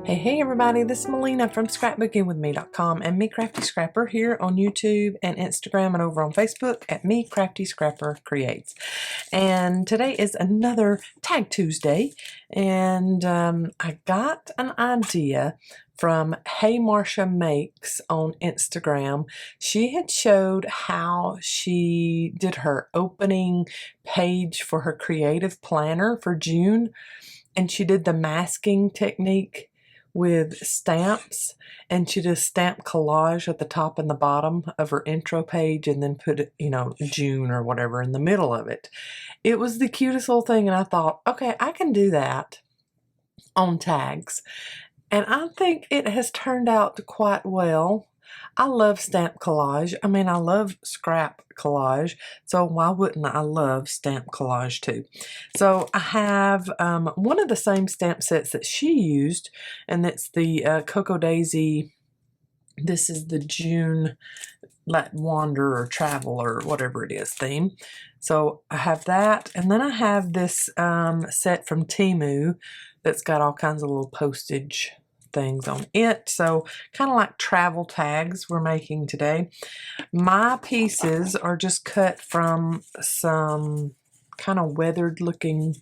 Hey everybody, this is Melina from scrapbookingwithme.com and Me Crafty Scrapper here on YouTube and Instagram and over on Facebook at Me Crafty Scrapper Creates. And today is another Tag Tuesday, and I got an idea from Hey Marsha Makes on Instagram. She had showed how she did her opening page for her creative planner for June, and she did the masking technique with stamps, and she did stamp collage at the top and the bottom of her intro page and then put, June or whatever in the middle of it. It was the cutest little thing, and I thought, okay, I can do that on tags. And I think it has turned out quite well. I love stamp collage. I mean, I love scrap collage, so why wouldn't I love stamp collage too? So I have one of the same stamp sets that she used, and it's the Cocoa Daisy. This is the June Let Wander or Travel or whatever it is theme. So I have that, and then I have this set from Temu that's got all kinds of little postage things on it. So kind of like travel tags we're making today. My pieces are just cut from some kind of weathered looking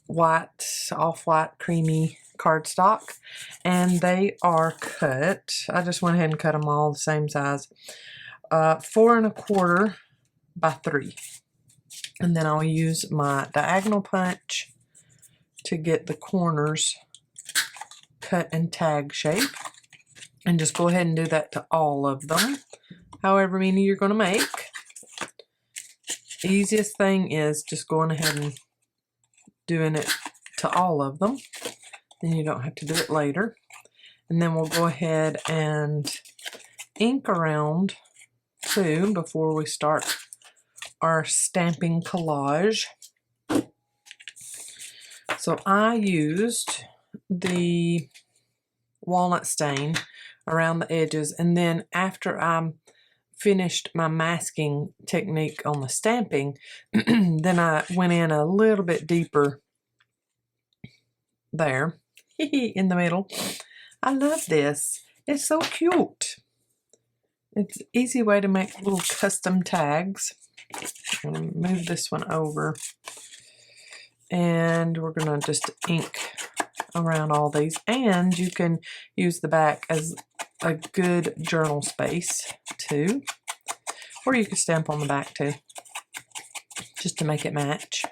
white, off-white, creamy cardstock, and they are cut. I just went ahead and cut them all the same size, 4 1/4 by 3. And then I'll use my diagonal punch to get the corners cut in tag shape, and just go ahead and do that to all of them, however many you're going to make. The easiest thing is just going ahead and doing it to all of them, then you don't have to do it later. And then we'll go ahead and ink around too before we start our stamping collage. So I used the walnut stain around the edges, and then after I finished my masking technique on the stamping, then I went in a little bit deeper there in the middle. I love this. It's so cute. It's an easy way to make little custom tags. I'm going to move this one over, and we're going to just ink around all these, and you can use the back as a good journal space too, or you can stamp on the back too, just to make it match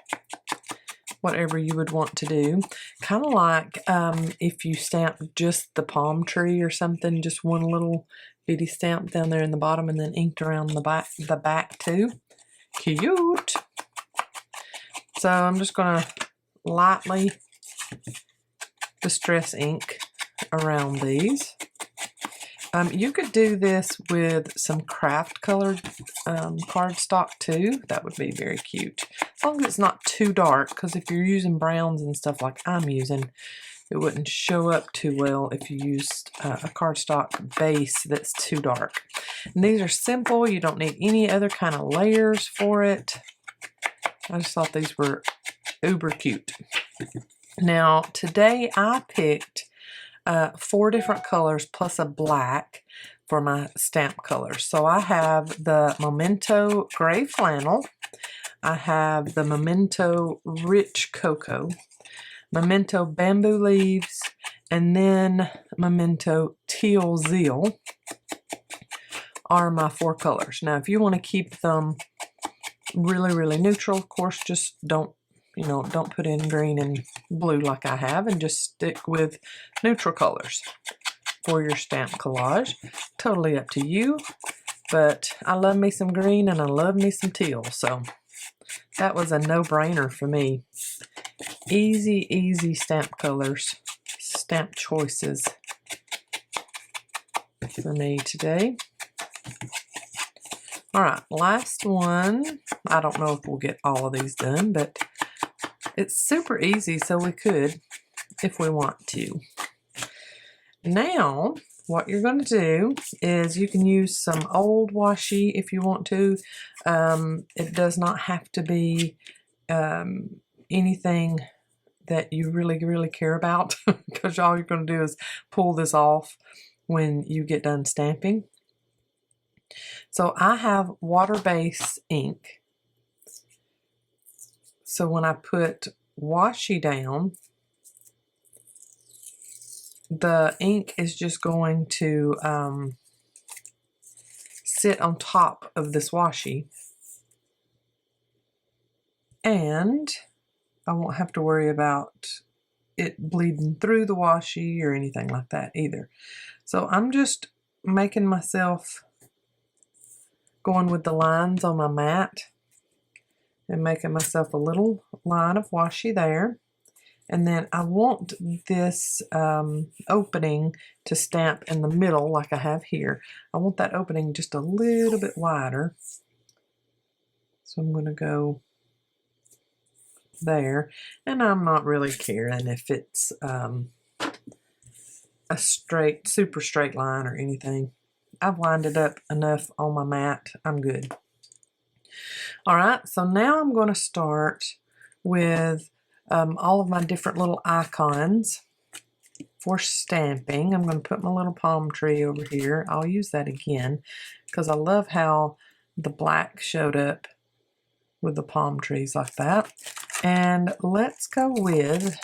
whatever you would want to do. Kind of like if you stamp just the palm tree or something, just one little bitty stamp down there in the bottom, and then inked around the back too. Cute. So I'm just gonna lightly distress ink around these. You could do this with some craft colored cardstock too. That would be very cute, as long as it's not too dark, because if you're using browns and stuff like I'm using, it wouldn't show up too well if you used a cardstock base that's too dark. And these are simple. You don't need any other kind of layers for it. I just thought these were uber cute. Now, today I picked 4 different colors plus a black for my stamp colors. So I have the Memento Gray Flannel, I have the Memento Rich Cocoa, Memento Bamboo Leaves, and then Memento Teal Zeal are my 4 colors. Now, if you want to keep them really neutral, of course, just don't put in green and blue like I have, and just stick with neutral colors for your stamp collage. Totally up to you, but I love me some green and I love me some teal, so that was a no-brainer for me. Easy stamp colors, stamp choices for me today. All right, last one. I don't know if we'll get all of these done, but it's super easy, so we could if we want to. Now, what you're going to do is you can use some old washi if you want to. It does not have to be anything that you really care about, because all you're going to do is pull this off when you get done stamping. So I have water-based ink. So when I put washi down, the ink is just going to sit on top of this washi, and I won't have to worry about it bleeding through the washi or anything like that either. So I'm just making myself, going with the lines on my mat and making myself a little line of washi there. And then I want this opening to stamp in the middle like I have here. I want that opening just a little bit wider. So I'm going to go there. And I'm not really caring if it's a straight, super straight line or anything. I've lined it up enough on my mat. I'm good. All right, so now I'm going to start with all of my different little icons for stamping. I'm going to put my little palm tree over here. I'll use that again because I love how the black showed up with the palm trees like that. And let's go with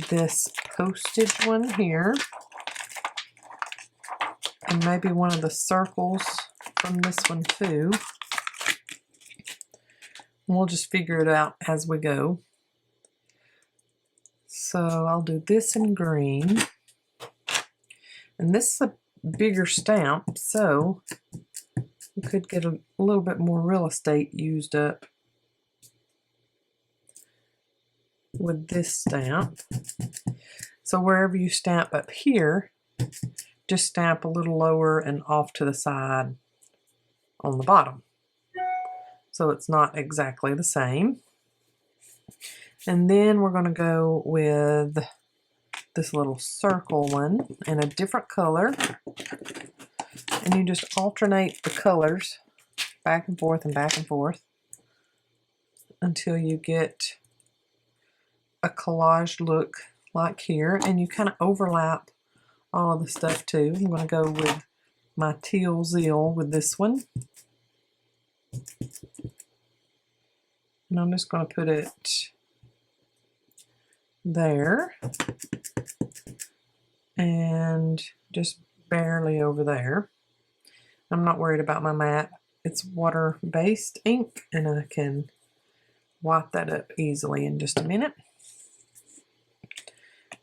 this postage one here, and maybe one of the circles from this one too. We'll just figure it out as we go. So I'll do this in green. And this is a bigger stamp, so we could get a little bit more real estate used up with this stamp. So wherever you stamp up here, just stamp a little lower and off to the side on the bottom. So it's not exactly the same. And then we're going to go with this little circle one in a different color. And you just alternate the colors back and forth and back and forth until you get a collage look like here. And you kind of overlap all of the stuff too. I'm going to go with my teal zeal with this one. And I'm just going to put it there and just barely over there. I'm not worried about my mat. It's water-based ink, and I can wipe that up easily in just a minute.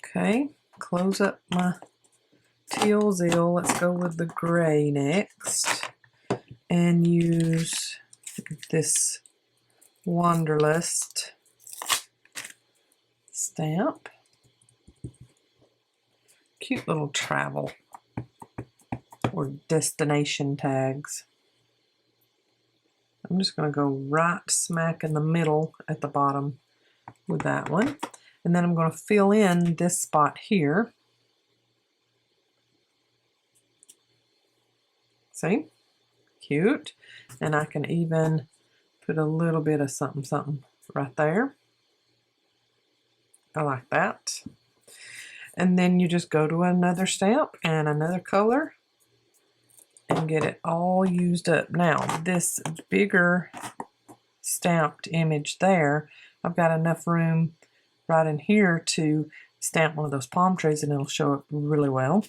Okay, close up my teal zeal. Let's go with the gray next and use this Wanderlust stamp. Cute little travel or destination tags. I'm just going to go right smack in the middle at the bottom with that one. And then I'm going to fill in this spot here. See? Cute. And I can even put a little bit of something something right there. I like that. And then you just go to another stamp and another color and get it all used up. Now, this bigger stamped image there, I've got enough room right in here to stamp one of those palm trees and it'll show up really well.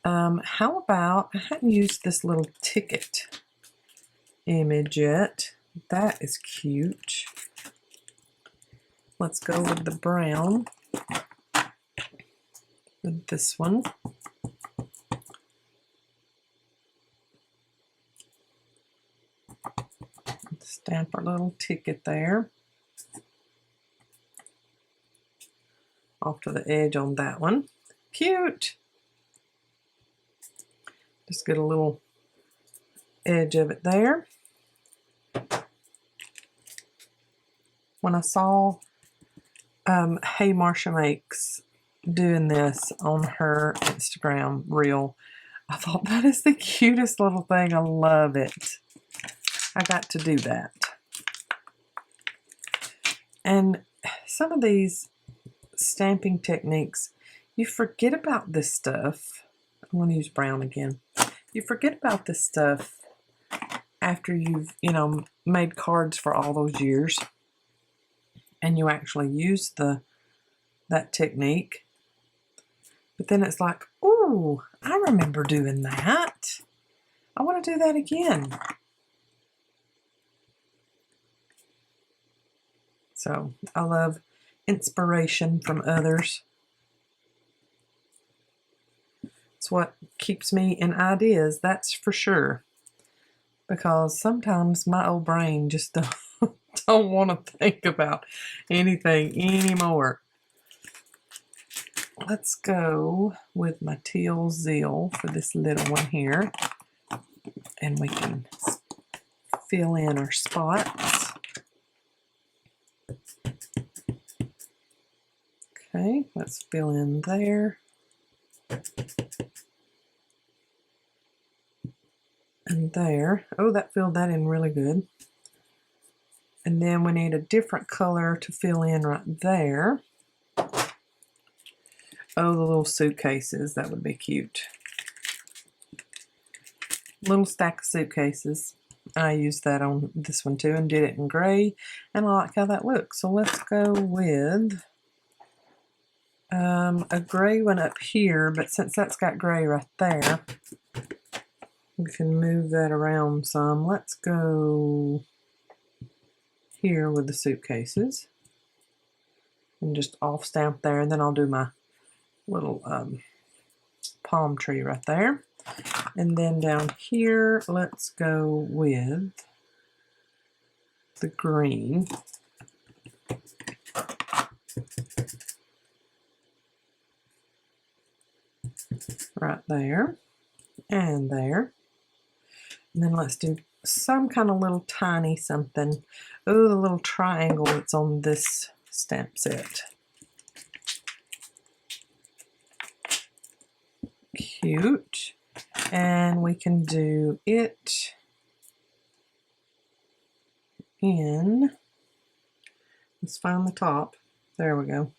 How about, I hadn't used this little ticket image yet. That is cute. Let's go with the brown with this one. Stamp our little ticket there. Off to the edge on that one. Cute! Just get a little edge of it there. When I saw Hey Marsha Makes doing this on her Instagram reel, I thought that is the cutest little thing. I love it. I got to do that. And some of these stamping techniques, you forget about this stuff. I'm going to use brown again. You forget about this stuff after you've, you know, made cards for all those years and you actually use that technique. But then it's like, ooh, I remember doing that. I want to do that again. So I love inspiration from others. It's what keeps me in ideas, that's for sure. Because sometimes my old brain just don't want to think about anything anymore. Let's go with my teal zeal for this little one here. And we can fill in our spots. Okay, let's fill in there. And there. Oh, that filled that in really good. And then we need a different color to fill in right there. Oh, the little suitcases. That would be cute. Little stack of suitcases. I used that on this one too and did it in gray. And I like how that looks. So let's go with a gray one up here. But since that's got gray right there, we can move that around some. Let's go here with the suitcases and just off stamp there, and then I'll do my little palm tree right there. And then down here, let's go with the green. Right there and there. And then let's do some kind of little tiny something. Oh, the little triangle that's on this stamp set. Cute. And we can do it in, let's find the top. There we go.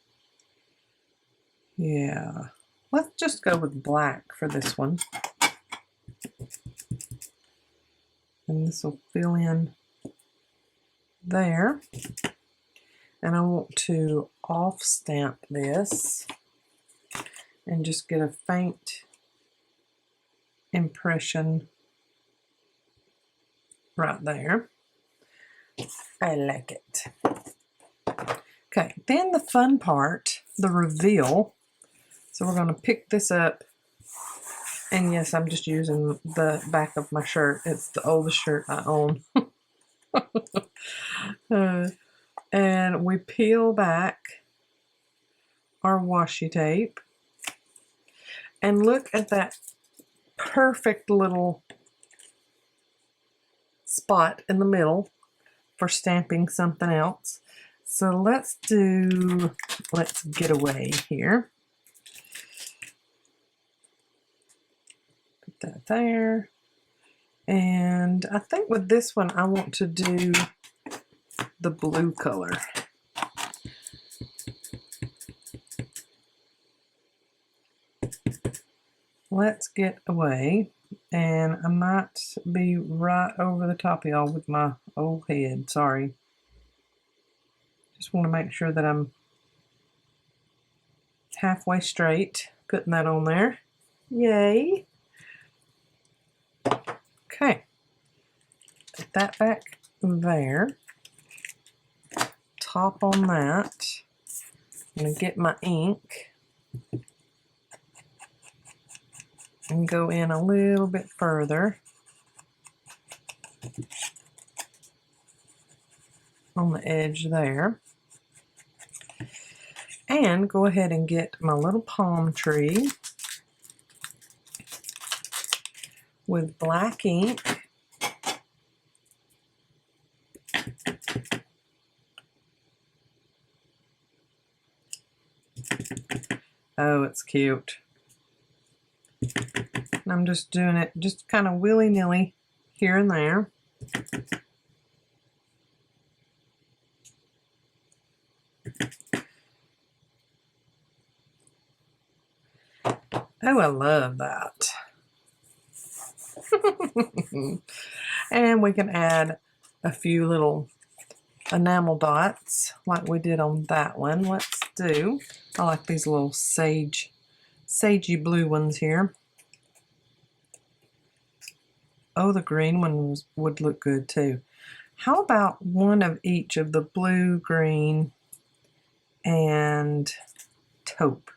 Yeah. Let's just go with black for this one. And this will fill in there. And I want to off stamp this and just get a faint impression right there. I like it. Okay, then the fun part, the reveal. So we're going to pick this up. And yes, I'm just using the back of my shirt. It's the oldest shirt I own. And we peel back our washi tape. And look at that perfect little spot in the middle for stamping something else. So let's get away here. That there. And I think with this one I want to do the blue color. Let's get away, and I might be right over the top of y'all with my old head, sorry. Just want to make sure that I'm halfway straight putting that on there. Yay! Okay, put that back there. Top on that. I'm going to get my ink and go in a little bit further on the edge there. And go ahead and get my little palm tree with black ink. Oh, it's cute. And I'm just doing it just kind of willy-nilly here and there. Oh, I love that. And we can add a few little enamel dots like we did on that one. Let's do, I like these little sagey blue ones here. Oh, the green one would look good too. How about one of each of the blue, green, and taupe?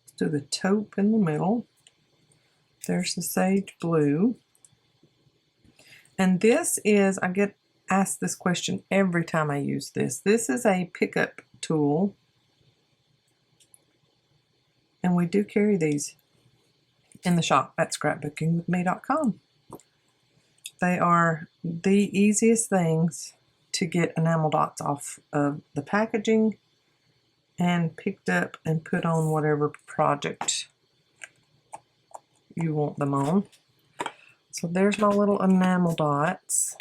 Let's do the taupe in the middle. There's the sage blue. And this is, I get asked this question every time I use this. This is a pickup tool. And we do carry these in the shop at scrapbookingwithme.com. They are the easiest things to get enamel dots off of the packaging and picked up and put on whatever project you want them on. So there's my little enamel dots.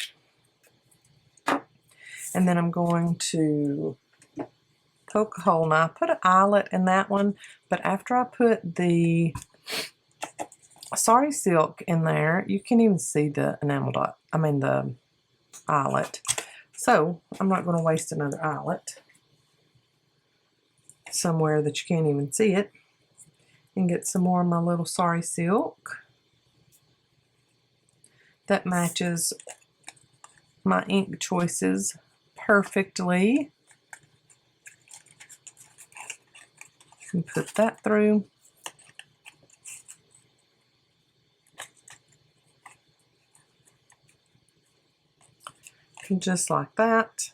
And then I'm going to poke a hole. Now I put an eyelet in that one, but after I put the sari silk in there, you can't even see the enamel dot, the eyelet. So I'm not going to waste another eyelet somewhere that you can't even see it. And get some more of my little sari silk that matches my ink choices perfectly. And put that through. Just like that.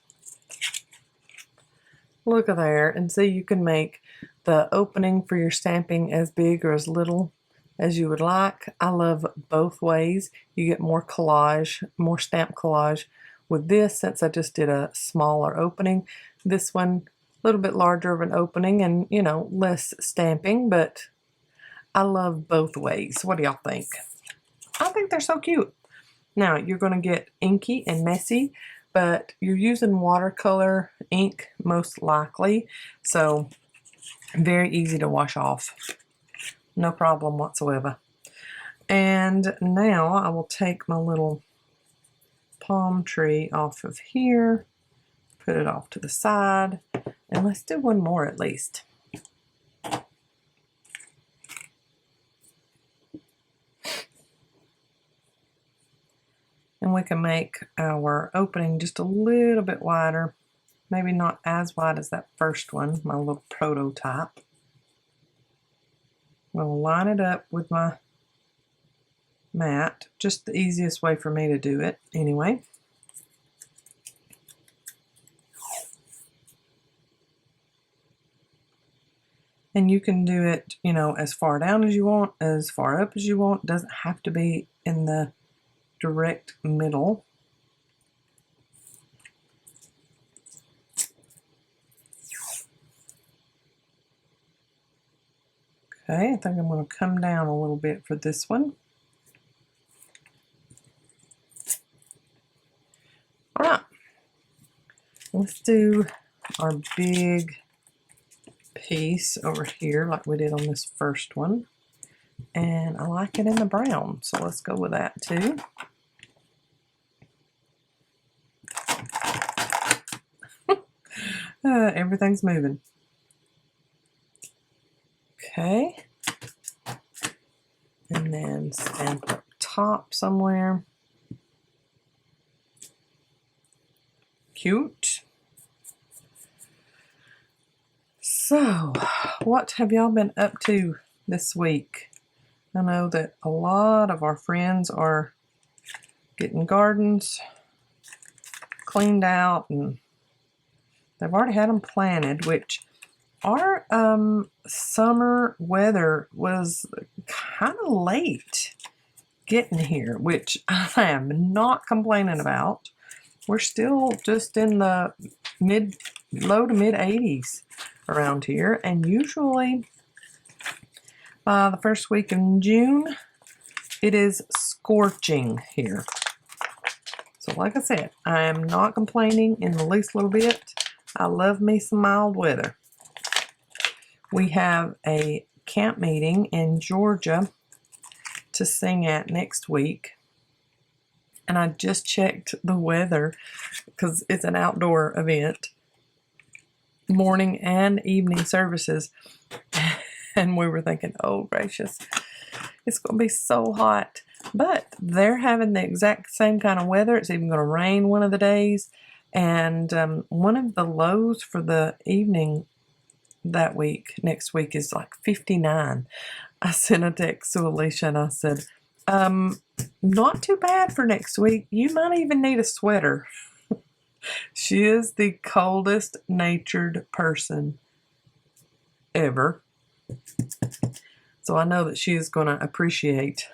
Look at there, and see, you can make the opening for your stamping as big or as little as you would like. I love both ways. You get more collage, more stamp collage with this, since I just did a smaller opening. This one, a little bit larger of an opening and, you know, less stamping, but I love both ways. What do y'all think? I think they're so cute. Now, you're going to get inky and messy, but you're using watercolor ink most likely, so very easy to wash off. No problem whatsoever. And now I will take my little palm tree off of here, put it off to the side, and let's do one more at least. And we can make our opening just a little bit wider, maybe not as wide as that first one, my little prototype. I'll line it up with my mat, just the easiest way for me to do it anyway. And you can do it, you know, as far down as you want, as far up as you want. It doesn't have to be in the direct middle. Okay, I think I'm going to come down a little bit for this one. All right, let's do our big piece over here like we did on this first one. And I like it in the brown, so let's go with that too. Everything's moving. Okay. And then stamp up top somewhere. Cute. So, what have y'all been up to this week? I know that a lot of our friends are getting gardens cleaned out, and they've already had them planted, which our summer weather was kind of late getting here, which I am not complaining about. We're still just in the low to mid 80s around here, and usually by the first week in June, it is scorching here. So like I said, I am not complaining in the least little bit. I love me some mild weather. We have a camp meeting in Georgia to sing at next week. And I just checked the weather because it's an outdoor event. Morning and evening services. And we were thinking, oh gracious, it's going to be so hot. But they're having the exact same kind of weather. It's even going to rain one of the days. And one of the lows for the evening that week, next week, is like 59. I sent a text to Alicia and I said, not too bad for next week. You might even need a sweater. She is the coldest natured person ever. So I know that she is going to appreciate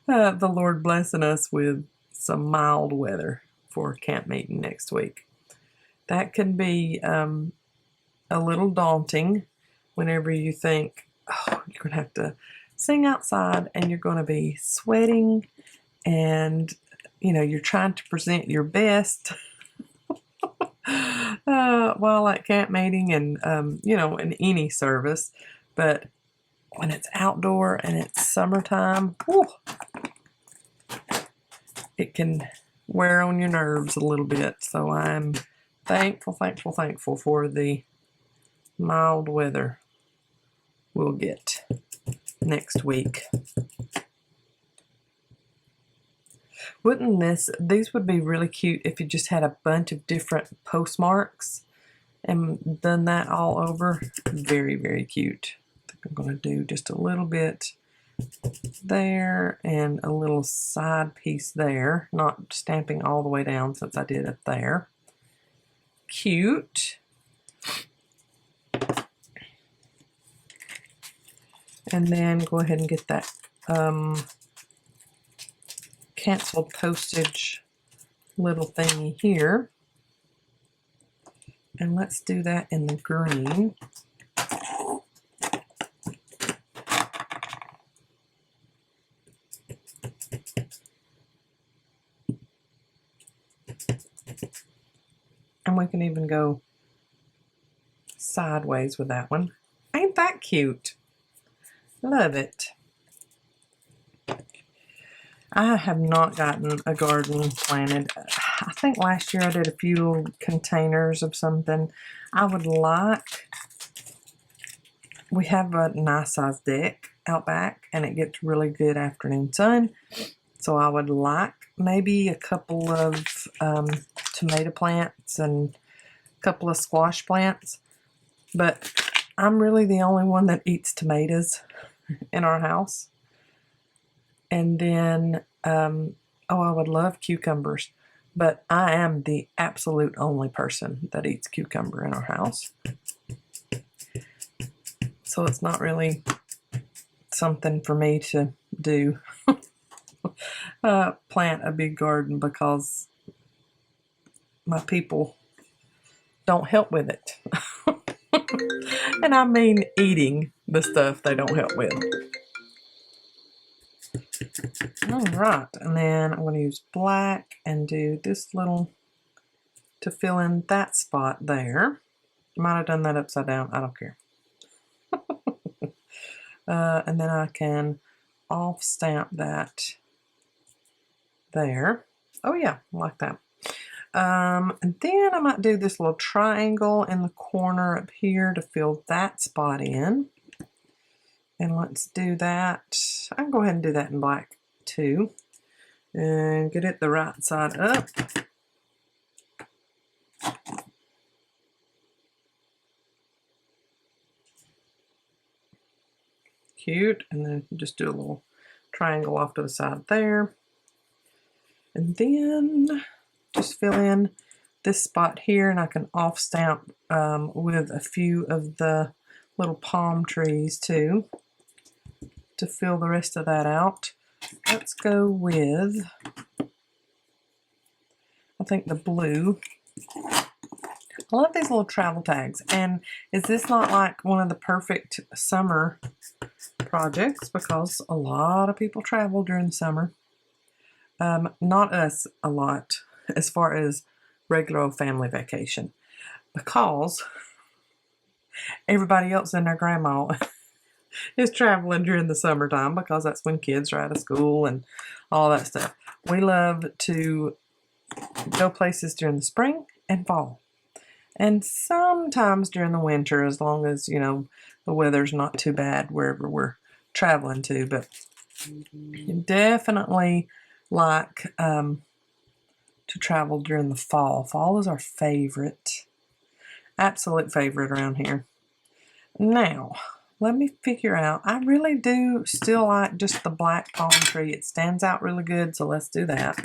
the Lord blessing us with some mild weather for camp meeting next week. That can be a little daunting whenever you think, oh, you're going to have to sing outside and you're going to be sweating and, you know, you're trying to present your best while at camp meeting and, you know, in any service. But when it's outdoor and it's summertime, whew, it can wear on your nerves a little bit. So I'm thankful for the mild weather we'll get next week. Wouldn't these would be really cute if you just had a bunch of different postmarks and done that all over. Very, very cute. I think I'm going to do just a little bit there and a little side piece there, not stamping all the way down since I did it there. Cute. And then go ahead and get that canceled postage little thingy here. And let's do that in the green. And we can even go sideways with that one. Ain't that cute? Love it. I have not gotten a garden planted. I think last year I did a few little containers of something. I would like, we have a nice size deck out back and it gets really good afternoon sun. So I would like maybe a couple of tomato plants and a couple of squash plants. But I'm really the only one that eats tomatoes in our house. And then, oh, I would love cucumbers, but I am the absolute only person that eats cucumber in our house. So it's not really something for me to do, plant a big garden, because my people don't help with it. And I mean eating the stuff they don't help with. Alright, and then I'm going to use black and do this little to fill in that spot there. Might have done that upside down, I don't care. And then I can off stamp that there. Oh yeah, like that. And then I might do this little triangle in the corner up here to fill that spot in. And let's do that. I can go ahead and do that in black too. And get it the right side up. Cute. And then just do a little triangle off to the side there. And then just fill in this spot here, and I can off stamp with a few of the little palm trees too to fill the rest of that out. Let's go with, I think, the blue. I love these little travel tags. And is this not like one of the perfect summer projects? Because a lot of people travel during the summer. Not us a lot as far as regular old family vacation, because everybody else and their grandma is traveling during the summertime, because that's when kids are out of school and all that stuff. We love to go places during the spring and fall, and sometimes during the winter, as long as, you know, the weather's not too bad wherever we're traveling to. But definitely like to travel during the fall. Fall is our favorite, absolute favorite around here. Now, let me figure out, I really do still like just the black palm tree. It stands out really good, so let's do that.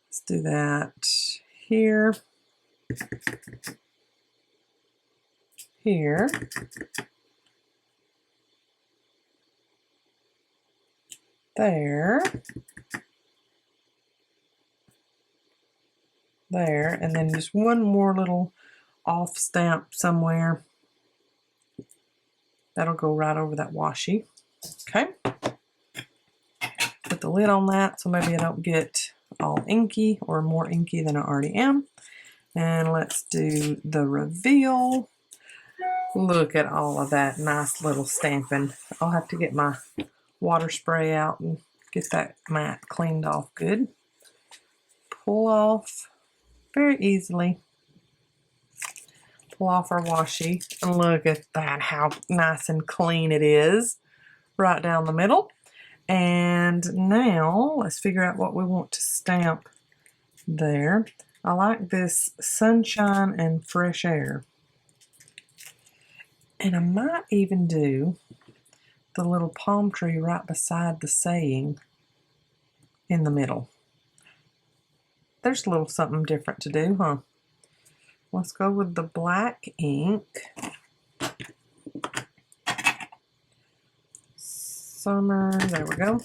Let's do that here, here, there, there, and then just one more little off stamp somewhere. That'll go right over that washi. Okay. Put the lid on that so maybe I don't get all inky or more inky than I already am. And let's do the reveal. Look at all of that nice little stamping. I'll have to get my water spray out and get that mat cleaned off good. Pull off very easily. Pull off our washi, and look at that, how nice and clean it is right down the middle. And now let's figure out what we want to stamp there. I like this sunshine and fresh air. And I might even do the little palm tree right beside the saying in the middle. There's a little something different to do, huh? Let's go with the black ink. Summer, there we go.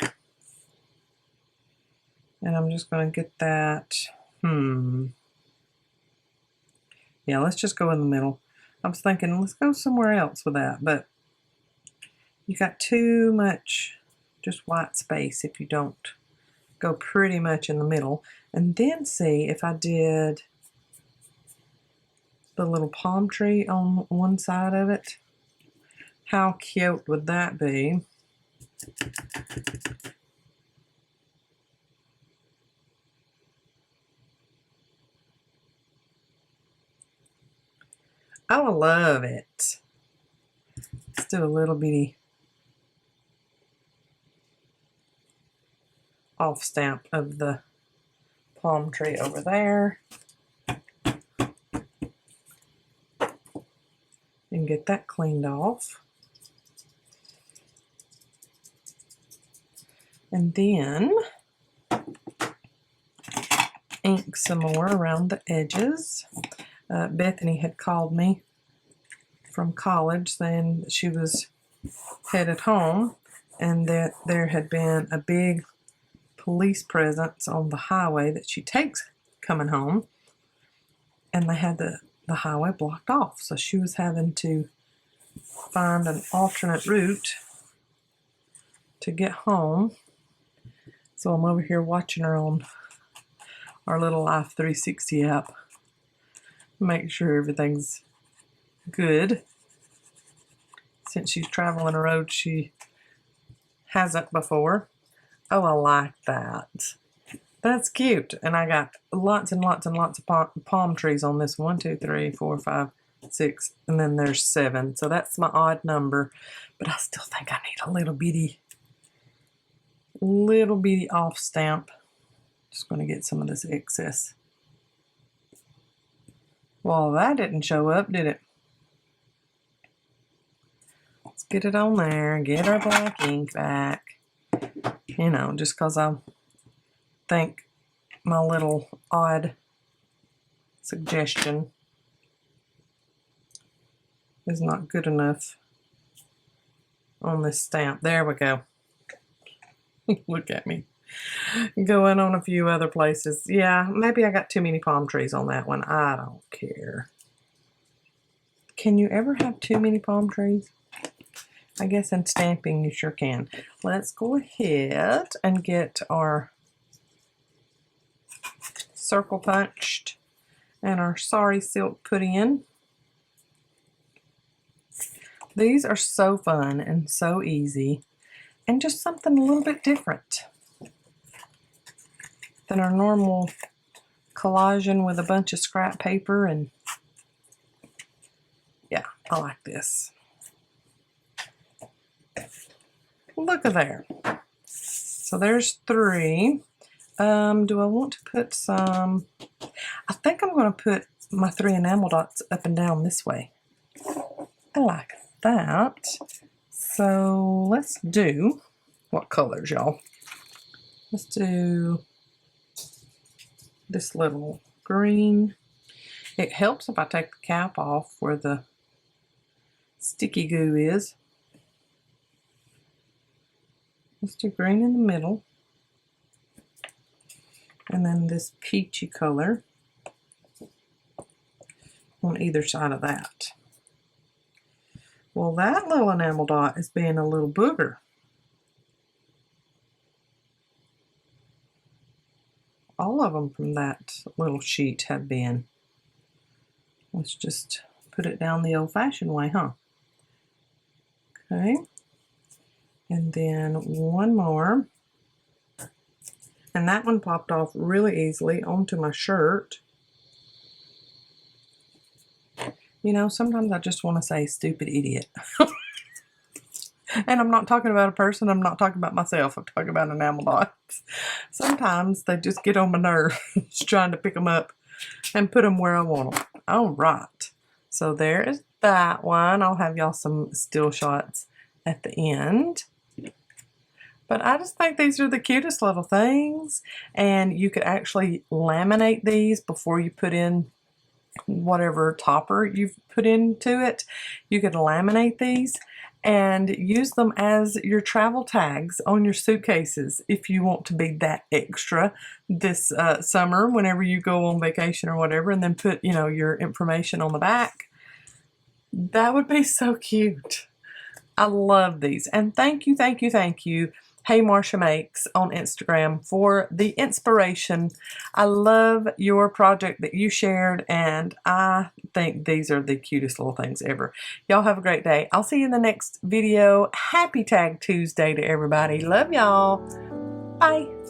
And I'm just going to get that, yeah, let's just go in the middle. I was thinking, let's go somewhere else with that, but you got too much just white space if you don't go pretty much in the middle. And then see if I did the little palm tree on one side of it. How cute would that be? I love it. Let's do a little bitty off stamp of the palm tree over there. And get that cleaned off. And then ink some more around the edges. Bethany had called me from college saying that she was headed home and that there had been a big police presence on the highway that she takes coming home, and they had the highway blocked off, so she was having to find an alternate route to get home. So I'm over here watching her on our little Life 360 app, make sure everything's good, since she's traveling a road she hasn't before. Oh, I like that. That's cute. And I got lots and lots and lots of palm trees on this. 1, 2, 3, 4, 5, 6, and then there's 7. So that's my odd number. But I still think I need a little bitty off stamp. Just going to get some of this excess. Well, that didn't show up, did it? Let's get it on there. Get our black ink back. You know, just because I think my little odd suggestion is not good enough on this stamp. There we go. Look at me. Going on a few other places. Yeah, maybe I got too many palm trees on that one. I don't care. Can you ever have too many palm trees? I guess in stamping you sure can. Let's go ahead and get our circle punched and our sari silk put in. These are so fun and so easy, and just something a little bit different than our normal collaging with a bunch of scrap paper. And yeah, I like this. Look at there. So there's 3. Do I want to put some? I think I'm going to put my 3 enamel dots up and down this way. I like that. So let's do, what colors, y'all? Let's do this little green. It helps if I take the cap off where the sticky goo is. Let's do green in the middle. And then this peachy color on either side of that. Well, that little enamel dot is being a little booger. All of them from that little sheet have been. Let's just put it down the old-fashioned way, huh? Okay. And then one more. And that one popped off really easily onto my shirt. You know, sometimes I just want to say stupid idiot. And I'm not talking about a person, I'm not talking about myself, I'm talking about enamel dots. Sometimes they just get on my nerves trying to pick them up and put them where I want them. All right. So there is that one. I'll have y'all some still shots at the end. But I just think these are the cutest little things, and you could actually laminate these before you put in whatever topper you've put into it. You could laminate these and use them as your travel tags on your suitcases if you want to be that extra this summer whenever you go on vacation or whatever, and then put, you know, your information on the back. That would be so cute. I love these. And thank you, thank you, thank you, Hey Marsha Makes on Instagram for the inspiration. I love your project that you shared, and I think these are the cutest little things ever. Y'all have a great day. I'll see you in the next video. Happy Tag Tuesday to everybody. Love y'all. Bye.